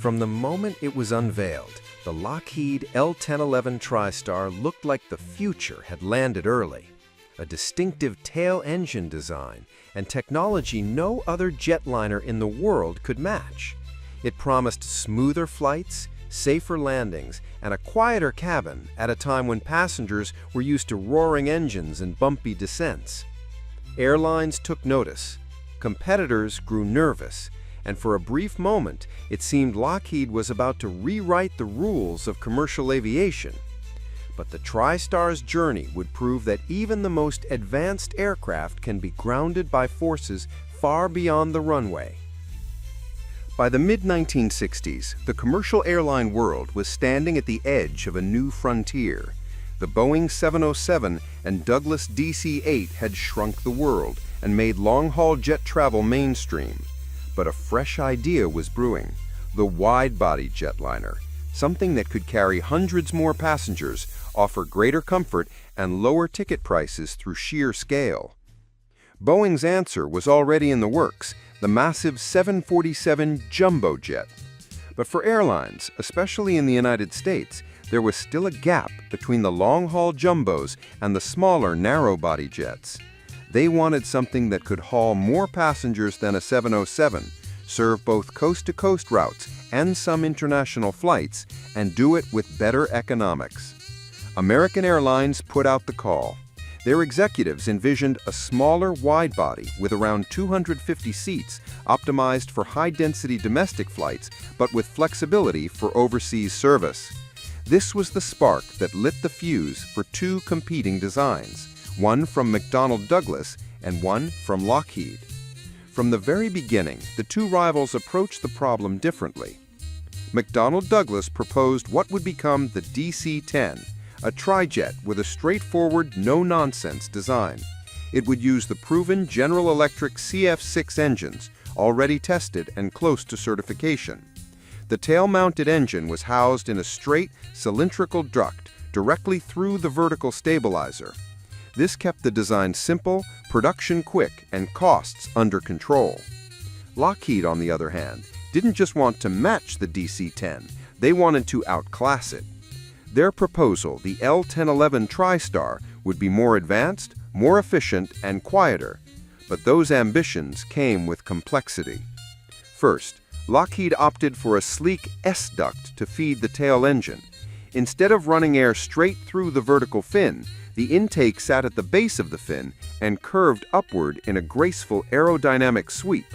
From the moment it was unveiled, the Lockheed L-1011 TriStar looked like the future had landed early. A distinctive tail engine design and technology no other jetliner in the world could match. It promised smoother flights, safer landings, and a quieter cabin at a time when passengers were used to roaring engines and bumpy descents. Airlines took notice. Competitors grew nervous, and for a brief moment, it seemed Lockheed was about to rewrite the rules of commercial aviation. But the TriStar's journey would prove that even the most advanced aircraft can be grounded by forces far beyond the runway. By the mid-1960s, the commercial airline world was standing at the edge of a new frontier. The Boeing 707 and Douglas DC-8 had shrunk the world and made long-haul jet travel mainstream. But a fresh idea was brewing: the wide-body jetliner, something that could carry hundreds more passengers, offer greater comfort, and lower ticket prices through sheer scale. Boeing's answer was already in the works: the massive 747 jumbo jet. But for airlines, especially in the United States, there was still a gap between the long-haul jumbos and the smaller narrow-body jets. They wanted something that could haul more passengers than a 707, serve both coast-to-coast routes and some international flights, and do it with better economics. American Airlines put out the call. Their executives envisioned a smaller wide-body with around 250 seats, optimized for high-density domestic flights, but with flexibility for overseas service. This was the spark that lit the fuse for two competing designs, one from McDonnell Douglas and one from Lockheed. From the very beginning, the two rivals approached the problem differently. McDonnell Douglas proposed what would become the DC-10, a trijet with a straightforward, no-nonsense design. It would use the proven General Electric CF6 engines, already tested and close to certification. The tail-mounted engine was housed in a straight, cylindrical duct directly through the vertical stabilizer. This kept the design simple, production quick, and costs under control. Lockheed, on the other hand, didn't just want to match the DC-10, they wanted to outclass it. Their proposal, the L-1011 TriStar, would be more advanced, more efficient, and quieter. But those ambitions came with complexity. First, Lockheed opted for a sleek S-duct to feed the tail engine. Instead of running air straight through the vertical fin, the intake sat at the base of the fin and curved upward in a graceful aerodynamic sweep.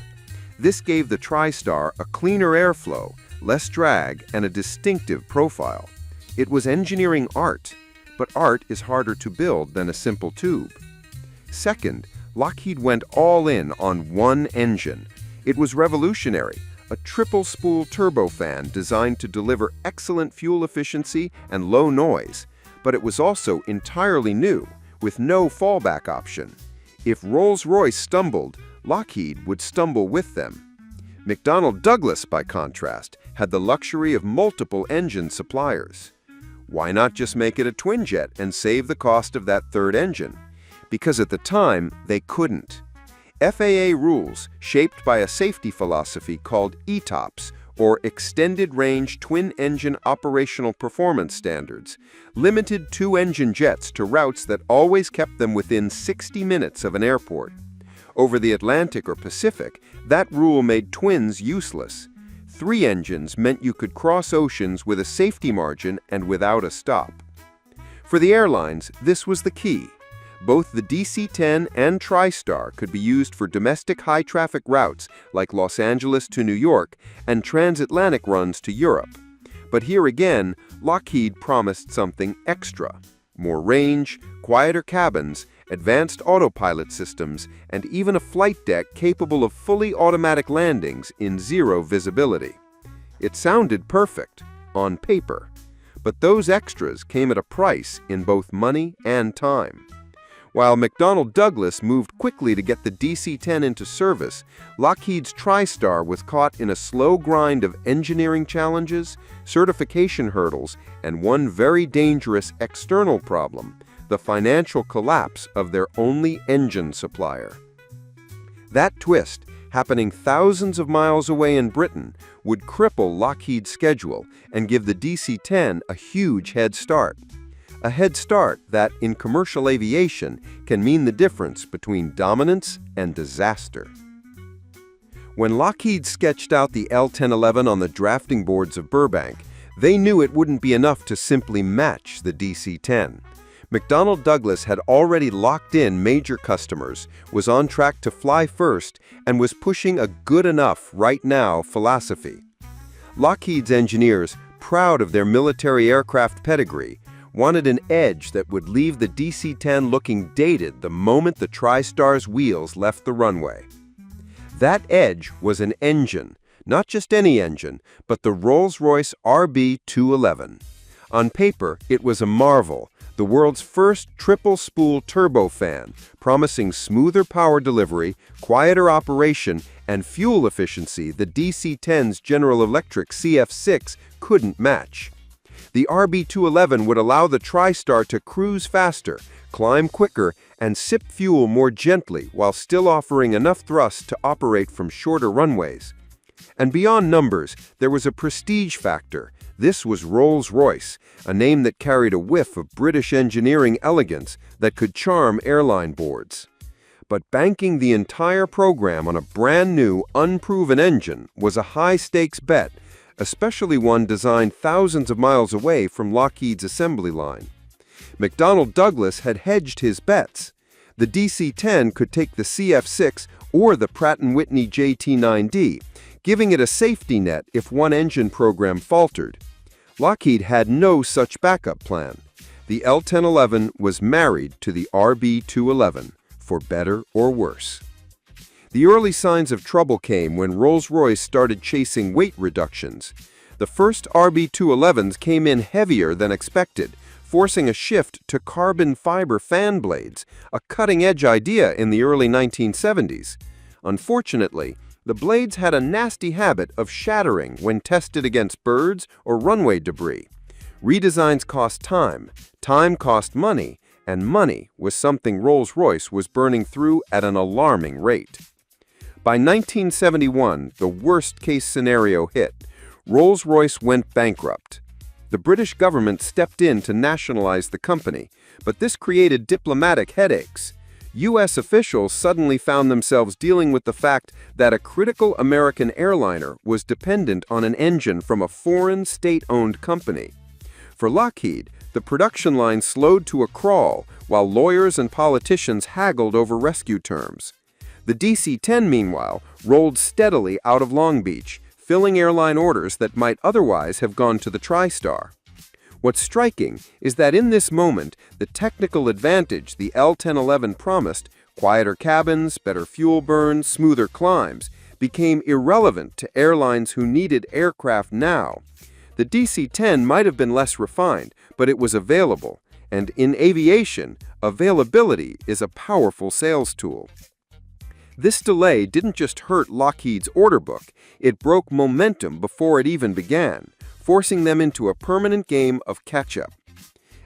This gave the TriStar a cleaner airflow, less drag, and a distinctive profile. It was engineering art, but art is harder to build than a simple tube. Second, Lockheed went all in on one engine. It was revolutionary, a triple-spool turbofan designed to deliver excellent fuel efficiency and low noise. But it was also entirely new, with no fallback option. If Rolls-Royce stumbled, Lockheed would stumble with them. McDonnell Douglas, by contrast, had the luxury of multiple engine suppliers. Why not just make it a twinjet and save the cost of that third engine? Because at the time, they couldn't. FAA rules, shaped by a safety philosophy called ETOPS, or Extended Range Twin-Engine Operational Performance Standards, limited two-engine jets to routes that always kept them within 60 minutes of an airport. Over the Atlantic or Pacific, that rule made twins useless. Three engines meant you could cross oceans with a safety margin and without a stop. For the airlines, this was the key. Both the DC-10 and TriStar could be used for domestic high-traffic routes like Los Angeles to New York and transatlantic runs to Europe. But here again, Lockheed promised something extra: more range, quieter cabins, advanced autopilot systems, and even a flight deck capable of fully automatic landings in zero visibility. It sounded perfect, on paper. But those extras came at a price in both money and time. While McDonnell Douglas moved quickly to get the DC-10 into service, Lockheed's TriStar was caught in a slow grind of engineering challenges, certification hurdles, and one very dangerous external problem: the financial collapse of their only engine supplier. That twist happening thousands of miles away in Britain, would cripple Lockheed's schedule and give the DC-10 a huge head start. A head start that, in commercial aviation, can mean the difference between dominance and disaster. When Lockheed sketched out the L-1011 on the drafting boards of Burbank, they knew it wouldn't be enough to simply match the DC-10. McDonnell Douglas had already locked in major customers, was on track to fly first, and was pushing a good enough right now philosophy. Lockheed's engineers, proud of their military aircraft pedigree, wanted an edge that would leave the DC-10 looking dated the moment the TriStar's wheels left the runway. That edge was an engine, not just any engine, but the Rolls-Royce RB211. On paper, it was a marvel, the world's first triple-spool turbofan, promising smoother power delivery, quieter operation, and fuel efficiency the DC-10's General Electric CF6 couldn't match. The RB211 would allow the TriStar to cruise faster, climb quicker, and sip fuel more gently while still offering enough thrust to operate from shorter runways. And beyond numbers, there was a prestige factor. This was Rolls-Royce, a name that carried a whiff of British engineering elegance that could charm airline boards. But banking the entire program on a brand-new, unproven engine was a high-stakes bet, especially one designed thousands of miles away from Lockheed's assembly line. McDonnell Douglas had hedged his bets. The DC-10 could take the CF6 or the Pratt & Whitney JT9D, giving it a safety net if one engine program faltered. Lockheed had no such backup plan. The L-1011 was married to the RB211, for better or worse. The early signs of trouble came when Rolls-Royce started chasing weight reductions. The first RB211s came in heavier than expected, forcing a shift to carbon fiber fan blades, a cutting-edge idea in the early 1970s. Unfortunately, the blades had a nasty habit of shattering when tested against birds or runway debris. Redesigns cost time, time cost money, and money was something Rolls-Royce was burning through at an alarming rate. By 1971, the worst-case scenario hit. Rolls-Royce went bankrupt. The British government stepped in to nationalize the company, but this created diplomatic headaches. U.S. officials suddenly found themselves dealing with the fact that a critical American airliner was dependent on an engine from a foreign state-owned company. For Lockheed, the production line slowed to a crawl while lawyers and politicians haggled over rescue terms. The DC-10, meanwhile, rolled steadily out of Long Beach, filling airline orders that might otherwise have gone to the TriStar. What's striking is that in this moment, the technical advantage the L-1011 promised, quieter cabins, better fuel burn, smoother climbs, became irrelevant to airlines who needed aircraft now. The DC-10 might have been less refined, but it was available, and in aviation, availability is a powerful sales tool. This delay didn't just hurt Lockheed's order book, it broke momentum before it even began, forcing them into a permanent game of catch-up.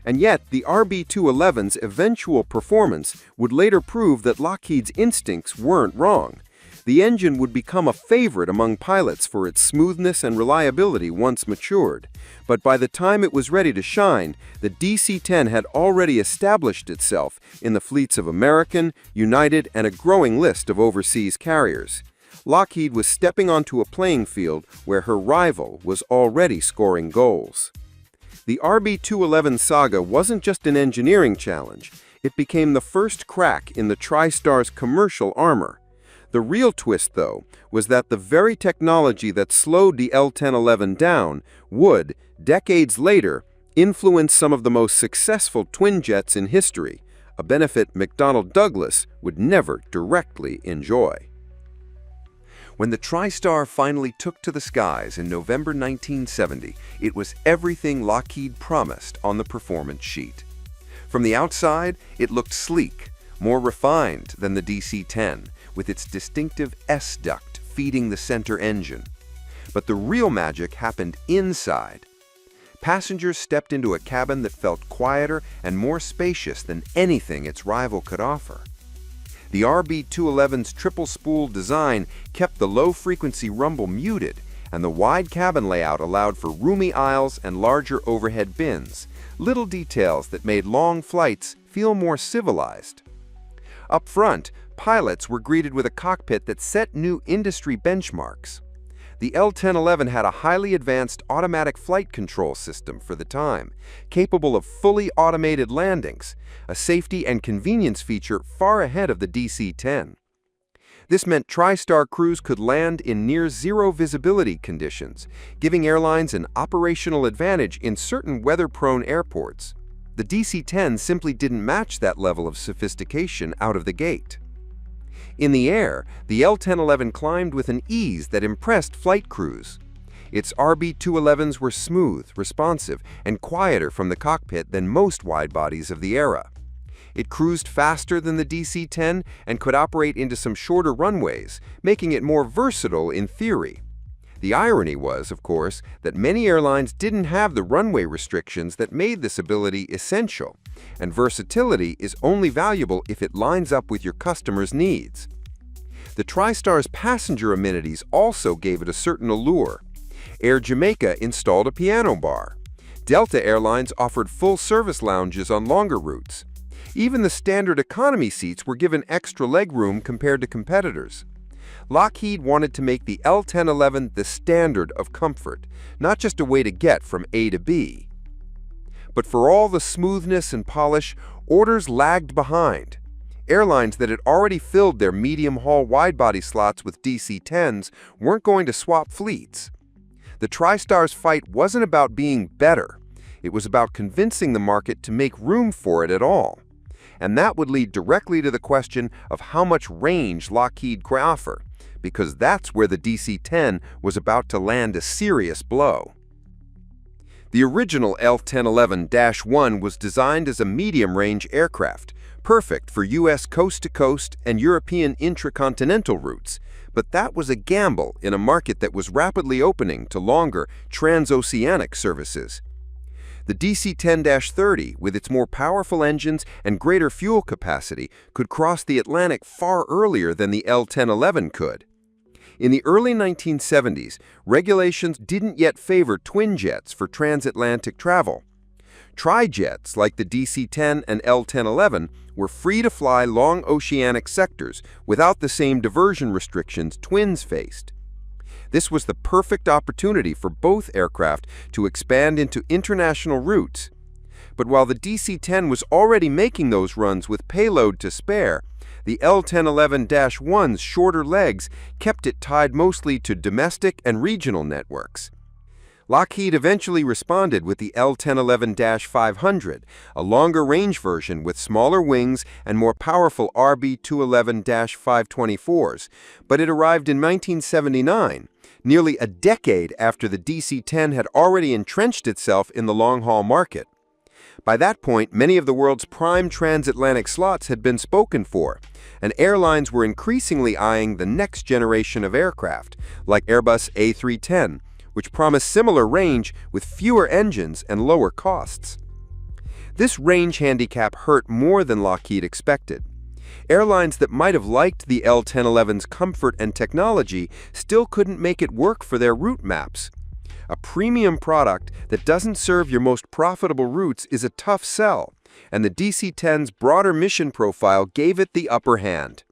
And yet, the RB211's eventual performance would later prove that Lockheed's instincts weren't wrong. The engine would become a favorite among pilots for its smoothness and reliability once matured. But by the time it was ready to shine, the DC-10 had already established itself in the fleets of American, United, and a growing list of overseas carriers. Lockheed was stepping onto a playing field where her rival was already scoring goals. The RB211 saga wasn't just an engineering challenge. It became the first crack in the TriStar's commercial armor. The real twist, though, was that the very technology that slowed the L-1011 down would, decades later, influence some of the most successful twin jets in history, a benefit McDonnell Douglas would never directly enjoy. When the TriStar finally took to the skies in November 1970, it was everything Lockheed promised on the performance sheet. From the outside, it looked sleek, more refined than the DC-10, with its distinctive S-duct feeding the center engine. But the real magic happened inside. Passengers stepped into a cabin that felt quieter and more spacious than anything its rival could offer. The RB211's triple-spool design kept the low-frequency rumble muted, and the wide cabin layout allowed for roomy aisles and larger overhead bins, little details that made long flights feel more civilized. Up front, pilots were greeted with a cockpit that set new industry benchmarks. The L-1011 had a highly advanced automatic flight control system for the time, capable of fully automated landings, a safety and convenience feature far ahead of the DC-10. This meant TriStar crews could land in near-zero visibility conditions, giving airlines an operational advantage in certain weather-prone airports. The DC-10 simply didn't match that level of sophistication out of the gate. In the air, the L-1011 climbed with an ease that impressed flight crews. Its RB211s were smooth, responsive, and quieter from the cockpit than most widebodies of the era. It cruised faster than the DC-10 and could operate into some shorter runways, making it more versatile in theory. The irony was, of course, that many airlines didn't have the runway restrictions that made this ability essential, and versatility is only valuable if it lines up with your customer's needs. The TriStar's passenger amenities also gave it a certain allure. Air Jamaica installed a piano bar. Delta Airlines offered full-service lounges on longer routes. Even the standard economy seats were given extra legroom compared to competitors. Lockheed wanted to make the L-1011 the standard of comfort, not just a way to get from A to B. But for all the smoothness and polish, orders lagged behind. Airlines that had already filled their medium-haul widebody slots with DC-10s weren't going to swap fleets. The TriStar's fight wasn't about being better. It was about convincing the market to make room for it at all. And that would lead directly to the question of how much range Lockheed could offer, because that's where the DC-10 was about to land a serious blow. The original L-1011-1 was designed as a medium-range aircraft, perfect for U.S. coast-to-coast and European intracontinental routes, but that was a gamble in a market that was rapidly opening to longer transoceanic services. The DC-10-30, with its more powerful engines and greater fuel capacity, could cross the Atlantic far earlier than the L-1011 could. In the early 1970s, regulations didn't yet favor twin jets for transatlantic travel. Tri-jets, like the DC-10 and L-1011, were free to fly long oceanic sectors without the same diversion restrictions twins faced. This was the perfect opportunity for both aircraft to expand into international routes. But while the DC-10 was already making those runs with payload to spare, the L-1011-1's shorter legs kept it tied mostly to domestic and regional networks. Lockheed eventually responded with the L-1011-500, a longer-range version with smaller wings and more powerful RB211-524s, but it arrived in 1979, nearly a decade after the DC-10 had already entrenched itself in the long-haul market. By that point, many of the world's prime transatlantic slots had been spoken for, and airlines were increasingly eyeing the next generation of aircraft, like Airbus A310, which promised similar range with fewer engines and lower costs. This range handicap hurt more than Lockheed expected. Airlines that might have liked the L-1011's comfort and technology still couldn't make it work for their route maps. A premium product that doesn't serve your most profitable routes is a tough sell, and the DC-10's broader mission profile gave it the upper hand.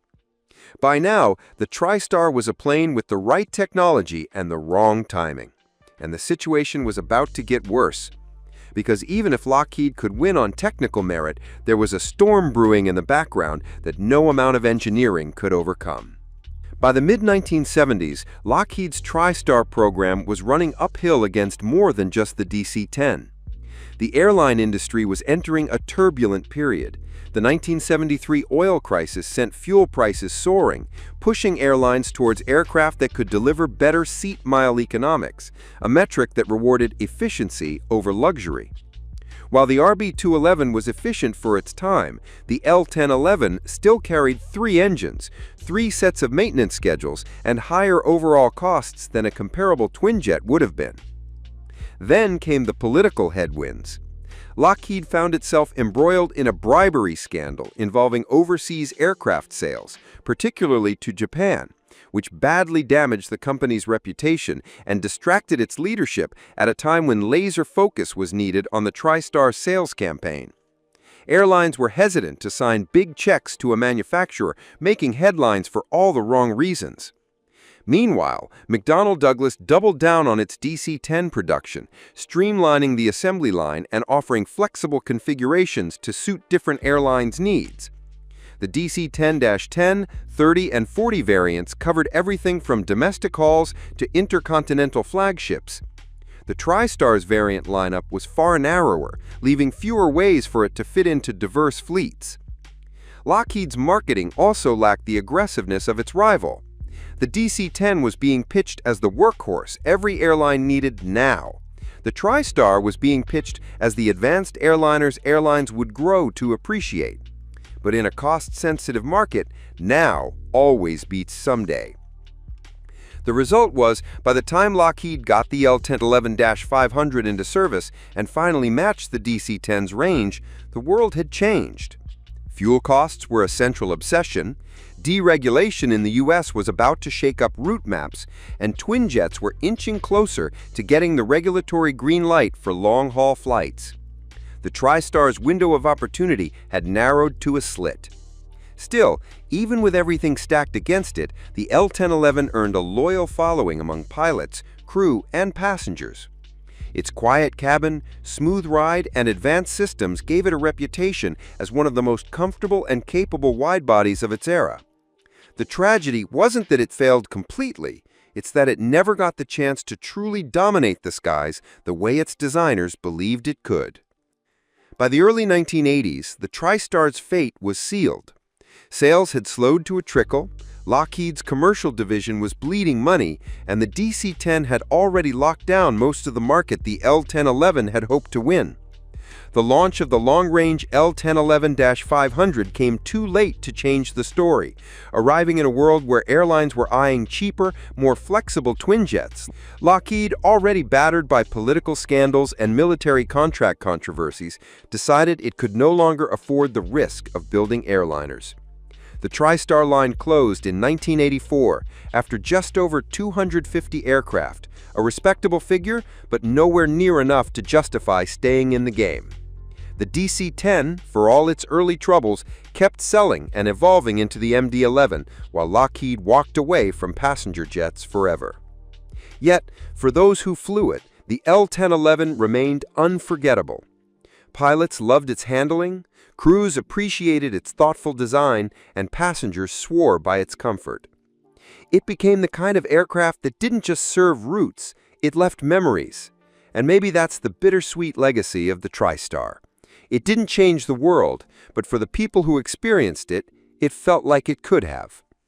By now, the TriStar was a plane with the right technology and the wrong timing. And the situation was about to get worse. Because even if Lockheed could win on technical merit, there was a storm brewing in the background that no amount of engineering could overcome. By the mid-1970s, Lockheed's TriStar program was running uphill against more than just the DC-10. The airline industry was entering a turbulent period. The 1973 oil crisis sent fuel prices soaring, pushing airlines towards aircraft that could deliver better seat-mile economics, a metric that rewarded efficiency over luxury. While the RB211 was efficient for its time, the L-1011 still carried 3 engines, 3 sets of maintenance schedules, and higher overall costs than a comparable twin jet would have been. Then came the political headwinds. Lockheed found itself embroiled in a bribery scandal involving overseas aircraft sales, particularly to Japan, which badly damaged the company's reputation and distracted its leadership at a time when laser focus was needed on the TriStar sales campaign. Airlines were hesitant to sign big checks to a manufacturer, making headlines for all the wrong reasons. Meanwhile, McDonnell Douglas doubled down on its DC-10 production, streamlining the assembly line and offering flexible configurations to suit different airlines' needs. The DC-10-10, 30, and 40 variants covered everything from domestic hauls to intercontinental flagships. The TriStar's variant lineup was far narrower, leaving fewer ways for it to fit into diverse fleets. Lockheed's marketing also lacked the aggressiveness of its rival. The DC-10 was being pitched as the workhorse every airline needed now. The TriStar was being pitched as the advanced airliners airlines would grow to appreciate. But in a cost-sensitive market, now always beats someday. The result was, by the time Lockheed got the L-1011-500 into service and finally matched the DC-10's range, the world had changed. Fuel costs were a central obsession, deregulation in the U.S. was about to shake up route maps, and twin jets were inching closer to getting the regulatory green light for long-haul flights. The TriStar's window of opportunity had narrowed to a slit. Still, even with everything stacked against it, the L-1011 earned a loyal following among pilots, crew, and passengers. Its quiet cabin, smooth ride, and advanced systems gave it a reputation as one of the most comfortable and capable widebodies of its era. The tragedy wasn't that it failed completely, it's that it never got the chance to truly dominate the skies the way its designers believed it could. By the early 1980s, the TriStar's fate was sealed. Sales had slowed to a trickle, Lockheed's commercial division was bleeding money, and the DC-10 had already locked down most of the market the L-1011 had hoped to win. The launch of the long-range L-1011-500 came too late to change the story, arriving in a world where airlines were eyeing cheaper, more flexible twin jets. Lockheed, already battered by political scandals and military contract controversies, decided it could no longer afford the risk of building airliners. The TriStar line closed in 1984 after just over 250 aircraft, a respectable figure, but nowhere near enough to justify staying in the game. The DC-10, for all its early troubles, kept selling and evolving into the MD-11, while Lockheed walked away from passenger jets forever. Yet, for those who flew it, the L-1011 remained unforgettable. Pilots loved its handling, crews appreciated its thoughtful design, and passengers swore by its comfort. It became the kind of aircraft that didn't just serve routes, it left memories. And maybe that's the bittersweet legacy of the TriStar. It didn't change the world, but for the people who experienced it, it felt like it could have.